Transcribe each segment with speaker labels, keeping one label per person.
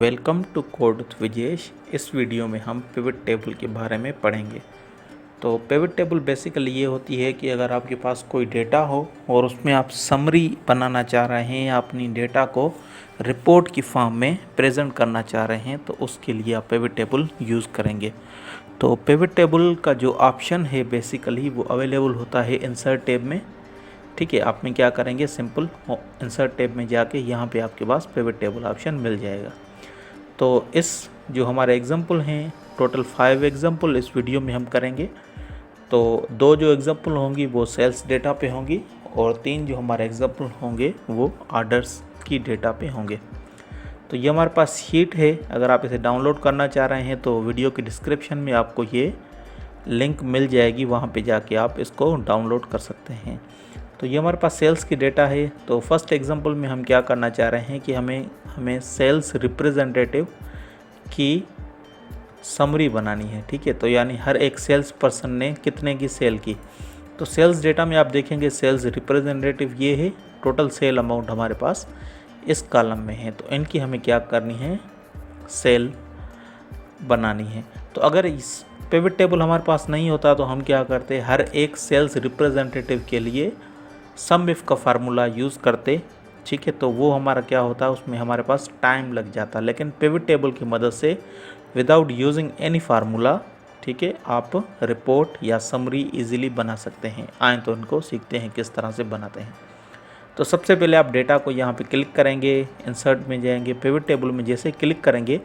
Speaker 1: Welcome to code with Vijesh. इस video में हम पिवट टेबल के बारे में पढ़ेंगे। तो पिवट टेबल बेसिकली ये होती है कि अगर आपके पास कोई डेटा हो और उसमें आप समरी बनाना चाह रहे हैं या अपनी डेटा को रिपोर्ट की फॉर्म में प्रेजेंट करना चाह रहे हैं तो उसके लिए आप पिवट टेबल यूज़ करेंगे। तो पिवट टेबल का जो ऑप्शन है बेसिकली वो अवेलेबल होता है इंसर्ट टैब में। ठीक है, आप में क्या करेंगे, सिंपल इंसर्ट टैब में जाके यहाँ पे आपके पास पिवट टेबल ऑप्शन मिल जाएगा। तो इस जो हमारे एग्जाम्पल हैं, टोटल 5 एग्जाम्पल इस वीडियो में हम करेंगे। तो 2 जो एग्जाम्पल होंगी वो सेल्स डेटा पे होंगी और 3 जो हमारे एग्जाम्पल होंगे वो ऑर्डर्स की डेटा पे होंगे। तो ये हमारे पास शीट है। अगर आप इसे डाउनलोड करना चाह रहे हैं तो वीडियो के डिस्क्रिप्शन में आपको ये लिंक मिल जाएगी, वहाँ पे जाके आप इसको डाउनलोड कर सकते हैं। तो ये हमारे पास सेल्स की डेटा है। तो फर्स्ट एग्जांपल में हम क्या करना चाह रहे हैं कि हमें सेल्स रिप्रेजेंटेटिव की समरी बनानी है। ठीक है, तो यानी हर एक सेल्स पर्सन ने कितने की सेल की। तो सेल्स डेटा में आप देखेंगे सेल्स रिप्रेजेंटेटिव ये है, टोटल सेल अमाउंट हमारे पास इस कॉलम में है। तो इनकी हमें क्या करनी है, सेल बनानी है। तो अगर इस पिवट टेबल हमारे पास नहीं होता तो हम क्या करते, हर एक सेल्स रिप्रेजेंटेटिव के लिए सम इफ का फार्मूला यूज़ करते। ठीक है, तो वो हमारा क्या होता है, उसमें हमारे पास टाइम लग जाता। लेकिन पिवट टेबल की मदद से विदाउट यूजिंग एनी फार्मूला, ठीक है, आप रिपोर्ट या समरी इजीली बना सकते हैं। आए तो इनको सीखते हैं किस तरह से बनाते हैं। तो सबसे पहले आप डेटा को यहाँ पे क्लिक करेंगे, इंसर्ट में जाएंगे, पिवट टेबल में जैसे क्लिक करेंगे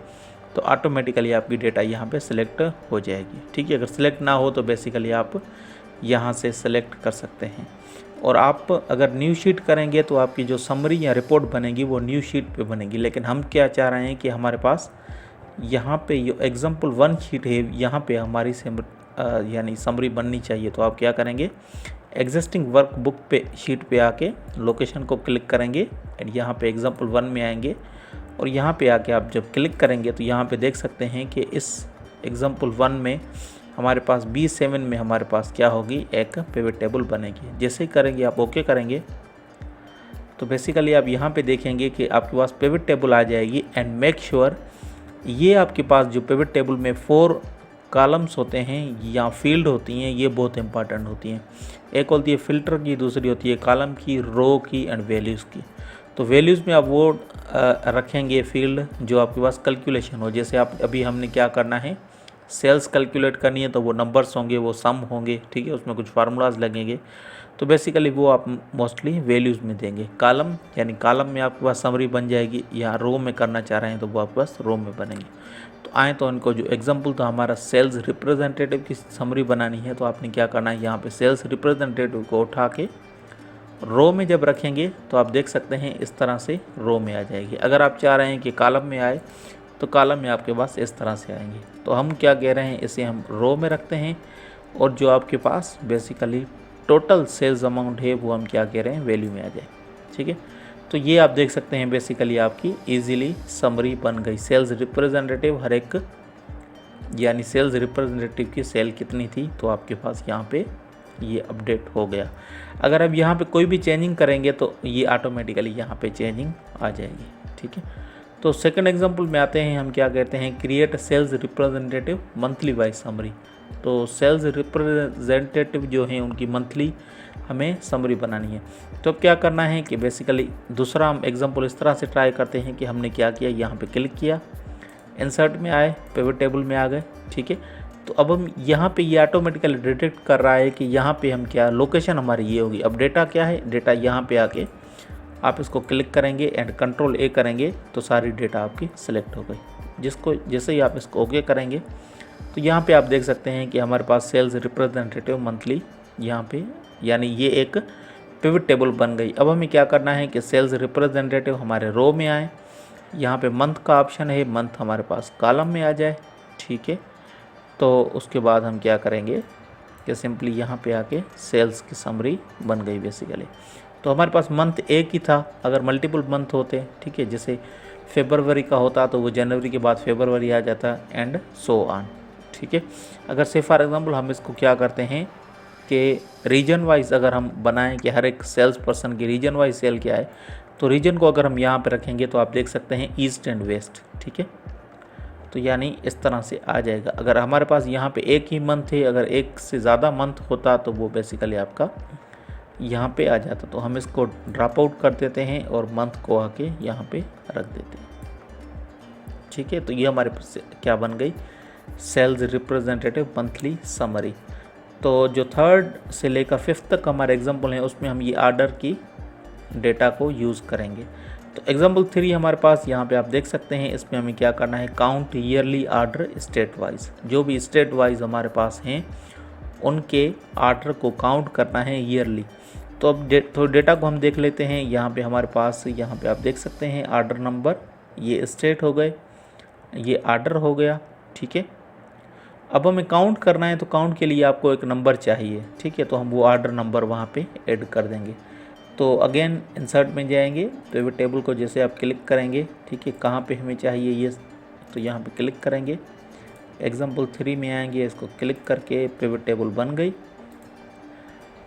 Speaker 1: तो ऑटोमेटिकली आपकी डेटा यहाँ पे सिलेक्ट हो जाएगी। ठीक है, अगर सिलेक्ट ना हो तो बेसिकली आप यहाँ से सिलेक्ट कर सकते हैं। और आप अगर न्यू शीट करेंगे तो आपकी जो समरी या रिपोर्ट बनेगी वो न्यू शीट पे बनेगी। लेकिन हम क्या चाह रहे हैं कि हमारे पास यहाँ पे जो एग्जाम्पल 1 शीट है यहाँ पे हमारी यानी समरी बननी चाहिए। तो आप क्या करेंगे, एग्जिस्टिंग वर्क बुक पे शीट पे आके लोकेशन को क्लिक करेंगे एंड यहाँ पे एग्जाम्पल 1 में आएंगे और यहाँ पे आके आप जब क्लिक करेंगे तो यहाँ पे देख सकते हैं कि इस एग्जाम्पल 1 में हमारे पास B7 में हमारे पास क्या होगी, एक पिवट टेबल बनेगी। जैसे ही करेंगे आप ओके करेंगे तो बेसिकली आप यहाँ पे देखेंगे कि आपके पास पिवट टेबल आ जाएगी। एंड मेक श्योर ये आपके पास जो पिवट टेबल में 4 कॉलम्स होते हैं या फील्ड होती हैं, ये बहुत इंपॉर्टेंट होती हैं। एक होती है फिल्टर की, दूसरी होती है कॉलम की, रो की एंड वैल्यूज़ की। तो वैल्यूज़ में आप वो रखेंगे फील्ड जो आपके पास कैलकुलेशन हो। जैसे आप अभी हमने क्या करना है, सेल्स कैलकुलेट करनी है तो वो नंबर्स होंगे, वो सम होंगे। ठीक है, उसमें कुछ फार्मूलाज लगेंगे। तो बेसिकली वो आप मोस्टली वैल्यूज़ में देंगे। कॉलम यानी कॉलम में आपके पास समरी बन जाएगी, या रो में करना चाह रहे हैं तो वो आपके पास रो में बनेंगे। तो आए तो इनको जो एग्जाम्पल तो हमारा सेल्स रिप्रेजेंटेटिव की समरी बनानी है। तो आपने क्या करना है, यहाँ पे सेल्स रिप्रेजेंटेटिव को उठा के रो में जब रखेंगे तो आप देख सकते हैं इस तरह से रो में आ जाएगी। अगर आप चाह रहे हैं कि कॉलम में आए तो कॉलम में आपके पास इस तरह से आएंगे। तो हम क्या कह रहे हैं, इसे हम रो में रखते हैं और जो आपके पास बेसिकली टोटल सेल्स अमाउंट है वो हम क्या कह रहे हैं, वैल्यू में आ जाए। ठीक है, तो ये आप देख सकते हैं बेसिकली आपकी इजीली समरी बन गई। सेल्स रिप्रेजेंटेटिव हर एक यानी सेल्स रिप्रेजेंटेटिव की सेल कितनी थी तो आपके पास यहाँ पे ये अपडेट हो गया। अगर अब यहाँ पे कोई भी चेंजिंग करेंगे तो ये ऑटोमेटिकली यहाँ पे चेंजिंग आ जाएगी। ठीक है, तो सेकंड एग्जांपल में आते हैं। हम क्या कहते हैं, create sales representative monthly wise summary. तो सेल्स रिप्रेजेंटेटिव जो हैं उनकी मंथली हमें समरी बनानी है। तो अब क्या करना है कि बेसिकली दूसरा हम एग्जांपल इस तरह से ट्राई करते हैं कि हमने क्या किया, यहाँ पे क्लिक किया, इंसर्ट में आए, पिवट टेबल में आ गए। ठीक है, तो अब हम यहाँ पे ये ऑटोमेटिकली डिटेक्ट कर रहा है कि यहाँ पे हम क्या, लोकेशन हमारी ये होगी। अब डेटा क्या है, डेटा यहाँ पे आके आप इसको क्लिक करेंगे एंड कंट्रोल A करेंगे तो सारी डेटा आपकी सिलेक्ट हो गई। जिसको जैसे ही आप इसको ओके करेंगे तो यहाँ पे आप देख सकते हैं कि हमारे पास सेल्स रिप्रेजेंटेटिव मंथली यहाँ पे यानी ये एक पिवट टेबल बन गई। अब हमें क्या करना है कि सेल्स रिप्रेजेंटेटिव हमारे रो में आए, यहाँ पे मंथ का ऑप्शन है, मंथ हमारे पास कॉलम में आ जाए। ठीक है, तो उसके बाद हम क्या करेंगे कि सिंपली यहाँ पे आके सेल्स की समरी बन गई बेसिकली। तो हमारे पास मंथ एक ही था, अगर मल्टीपल मंथ होते, ठीक है, जैसे फरवरी का होता तो वो जनवरी के बाद फरवरी आ जाता एंड सो ऑन। ठीक है, अगर से फॉर एग्जांपल हम इसको क्या करते हैं कि रीजन वाइज अगर हम बनाएं कि हर एक सेल्स पर्सन की रीजन वाइज सेल क्या है तो रीजन को अगर हम यहाँ पे रखेंगे तो आप देख सकते हैं ईस्ट एंड वेस्ट, ठीक है। तो यानी इस तरह से आ जाएगा। अगर हमारे पास यहाँ पे एक ही मंथ है, अगर एक से ज़्यादा मंथ होता तो वो बेसिकली आपका यहाँ पे आ जाता। तो हम इसको ड्रॉप आउट कर देते हैं और मंथ को आके यहाँ पे रख देते हैं, ठीक है। तो ये हमारे पास क्या बन गई, सेल्स रिप्रेजेंटेटिव मंथली समरी। तो जो 3rd से लेकर 5th तक हमारे एग्जाम्पल हैं उसमें हम ये आर्डर की डेटा को यूज़ करेंगे। तो एग्जाम्पल 3 हमारे पास यहाँ पे आप देख सकते हैं, इसमें हमें क्या करना है, count yearly order state wise. जो भी स्टेट वाइज हमारे पास हैं उनके आर्डर को काउंट करना है ईयरली। तो अब डेटा को हम देख लेते हैं। यहाँ पे हमारे पास यहाँ पे आप देख सकते हैं आर्डर नंबर, ये स्टेट हो गए, ये आर्डर हो गया, ठीक है। अब हमें काउंट करना है तो काउंट के लिए आपको एक नंबर चाहिए, ठीक है। तो हम वो आर्डर नंबर वहाँ पे ऐड कर देंगे। तो अगेन इंसर्ट में जाएंगे, पिवट टेबल को जैसे आप क्लिक करेंगे, ठीक है, कहाँ पे हमें चाहिए ये, तो यहाँ पे क्लिक करेंगे। एग्जाम्पल 3 में आएंगे, इसको क्लिक करके पिवट टेबल बन गई,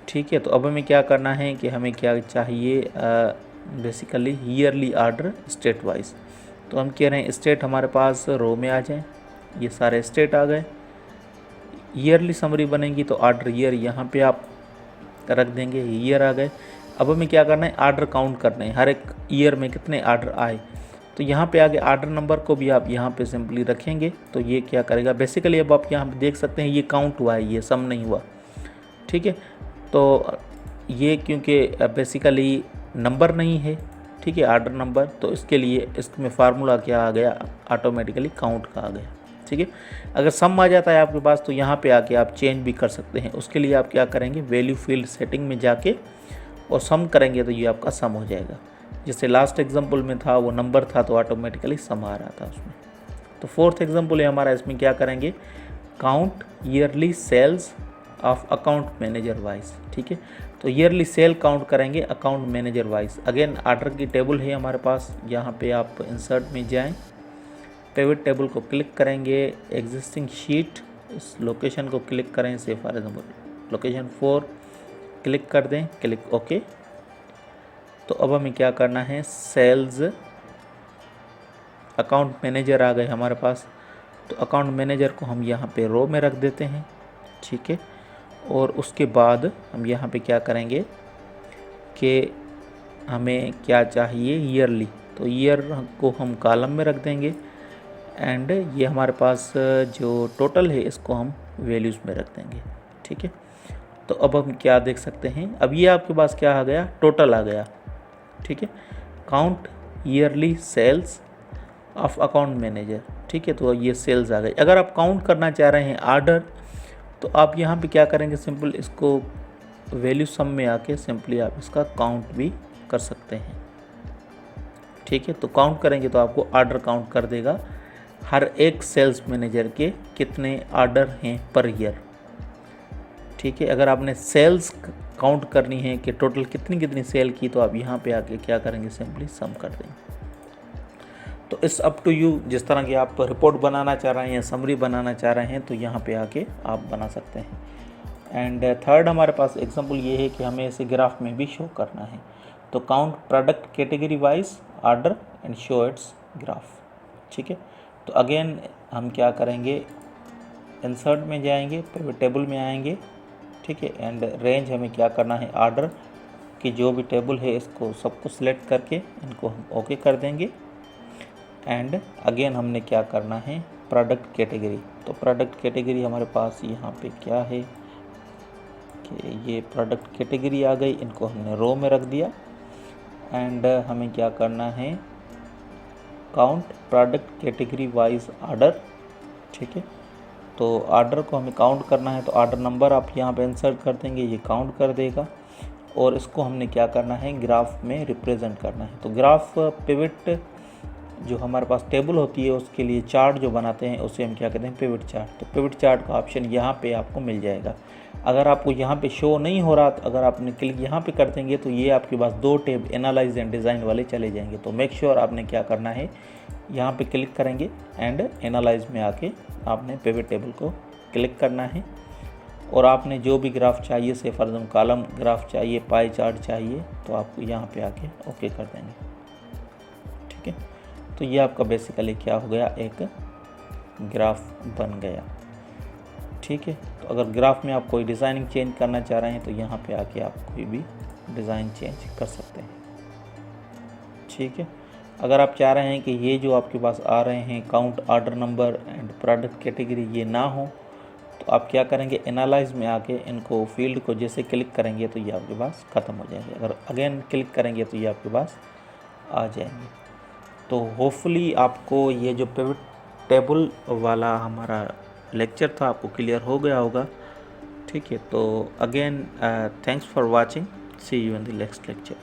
Speaker 1: ठीक है। तो अब हमें क्या करना है कि हमें क्या चाहिए, basically yearly order state wise. तो हम कह रहे हैं स्टेट हमारे पास रो में आ जाए, ये सारे स्टेट आ गए। ईयरली समरी बनेगी तो आर्डर ईयर यहाँ पे आप रख देंगे, ईयर आ गए। अब हमें क्या करना है, आर्डर काउंट करना है, हर एक ईयर में कितने आर्डर आए। तो यहाँ पे आगे आर्डर नंबर को भी आप यहाँ पे सिंपली रखेंगे। तो ये क्या करेगा, बेसिकली अब आप यहाँ पे देख सकते हैं ये काउंट हुआ है, ये सम नहीं हुआ, ठीक है। तो ये क्योंकि बेसिकली नंबर नहीं है, ठीक है, आर्डर नंबर, तो इसके लिए इसमें फार्मूला क्या आ गया, ऑटोमेटिकली काउंट का आ गया, ठीक है। अगर सम आ जाता है आपके पास तो यहाँ पे आके आप चेंज भी कर सकते हैं। उसके लिए आप क्या करेंगे, वैल्यू फील्ड सेटिंग में जाके और सम करेंगे तो ये आपका सम हो जाएगा। जैसे लास्ट एग्जांपल में था वो नंबर था तो ऑटोमेटिकली सम आ रहा था उसमें। तो 4th एग्जांपल है हमारा, इसमें क्या करेंगे, count yearly sales of account manager wise, ठीक है। तो ईयरली सेल काउंट करेंगे account manager wise. Again order की टेबल है हमारे पास, यहाँ पे आप इंसर्ट में जाएं, पिवट टेबल को क्लिक करेंगे, एग्जिस्टिंग शीट इस लोकेशन को क्लिक करें, से फॉर एग्जाम्पल लोकेशन 4 क्लिक कर दें, क्लिक ओके। तो अब हमें क्या करना है, सेल्स अकाउंट मैनेजर आ गए हमारे पास। तो अकाउंट मैनेजर को हम यहाँ पे रो में रख देते हैं, ठीक है। और उसके बाद हम यहाँ पे क्या करेंगे कि हमें क्या चाहिए, ईयरली। तो ईयर को हम कॉलम में रख देंगे एंड ये हमारे पास जो टोटल है इसको हम वैल्यूज़ में रख देंगे, ठीक है। तो अब हम क्या देख सकते हैं, अब ये आपके पास क्या आ गया, टोटल आ गया, ठीक है। Count yearly sales of account manager, ठीक है। तो ये सेल्स आ गई। अगर आप काउंट करना चाह रहे हैं आर्डर, तो आप यहाँ पे क्या करेंगे, सिंपल इसको वैल्यू सम में आके सिंपली आप इसका काउंट भी कर सकते हैं, ठीक है। तो काउंट करेंगे तो आपको आर्डर काउंट कर देगा, हर एक सेल्स मैनेजर के कितने आर्डर हैं पर ईयर, ठीक है। अगर आपने सेल्स काउंट करनी है कि टोटल कितनी कितनी सेल की, तो आप यहाँ पे आके क्या करेंगे, सिंपली सम कर देंगे। तो इस अप टू यू, जिस तरह की आप रिपोर्ट बनाना चाह रहे हैं या समरी बनाना चाह रहे हैं तो यहाँ पे आके आप बना सकते हैं। एंड 3rd हमारे पास एग्जांपल ये है कि हमें इसे ग्राफ में भी शो करना है। तो count product category wise order and show it's graph, ठीक है। तो अगेन हम क्या करेंगे, इंसर्ट में जाएंगे, पिवट टेबल में आएंगे, ठीक है। एंड रेंज हमें क्या करना है, आर्डर की जो भी टेबल है इसको सबको सिलेक्ट करके इनको हम ओके कर देंगे। एंड अगेन हमने क्या करना है, प्रोडक्ट कैटेगरी। तो प्रोडक्ट कैटेगरी हमारे पास यहाँ पे क्या है कि ये प्रोडक्ट कैटेगरी आ गई, इनको हमने रो में रख दिया। एंड हमें क्या करना है, count product category wise order, ठीक है। तो आर्डर को हमें काउंट करना है तो आर्डर नंबर आप यहाँ पे इंसर्ट कर देंगे, ये काउंट कर देगा। और इसको हमने क्या करना है, ग्राफ में रिप्रेजेंट करना है। तो ग्राफ पिवट जो हमारे पास टेबल होती है उसके लिए चार्ट जो बनाते हैं उसे हम क्या कहते हैं, पिवट चार्ट। तो पिवट चार्ट का ऑप्शन यहाँ पे आपको मिल जाएगा। अगर आपको यहाँ पे शो नहीं हो रहा, तो अगर आपने क्लिक यहाँ पे कर देंगे तो ये आपके पास 2 टैब एनालाइज एंड डिज़ाइन वाले चले जाएंगे। तो मेक श्योर आपने क्या करना है, यहाँ पे क्लिक करेंगे एंड एनालाइज में आके आपने पिवट टेबल को क्लिक करना है। और आपने जो भी ग्राफ चाहिए, से फॉर एग्जाम्पल कॉलम ग्राफ चाहिए, पाई चार्ट चाहिए, तो आपको यहाँ पे आके ओके कर देंगे। तो ये आपका बेसिकली क्या हो गया, एक ग्राफ बन गया। ठीक है, तो अगर ग्राफ में आप कोई डिज़ाइनिंग चेंज करना चाह रहे हैं तो यहाँ पे आके आप कोई भी डिज़ाइन चेंज कर सकते हैं। ठीक है, अगर आप चाह रहे हैं कि ये जो आपके पास आ रहे हैं count, order number and product category ये ना हो, तो आप क्या करेंगे, एनालाइज में आके इनको फील्ड को जैसे क्लिक करेंगे तो ये आपके पास ख़त्म हो जाएंगे। अगर अगेन क्लिक करेंगे तो ये आपके पास आ जाएंगे। तो होपफुली आपको ये जो पिवट टेबल वाला हमारा लेक्चर था आपको क्लियर हो गया होगा। ठीक है, तो again thanks for watching, see you in the next lecture.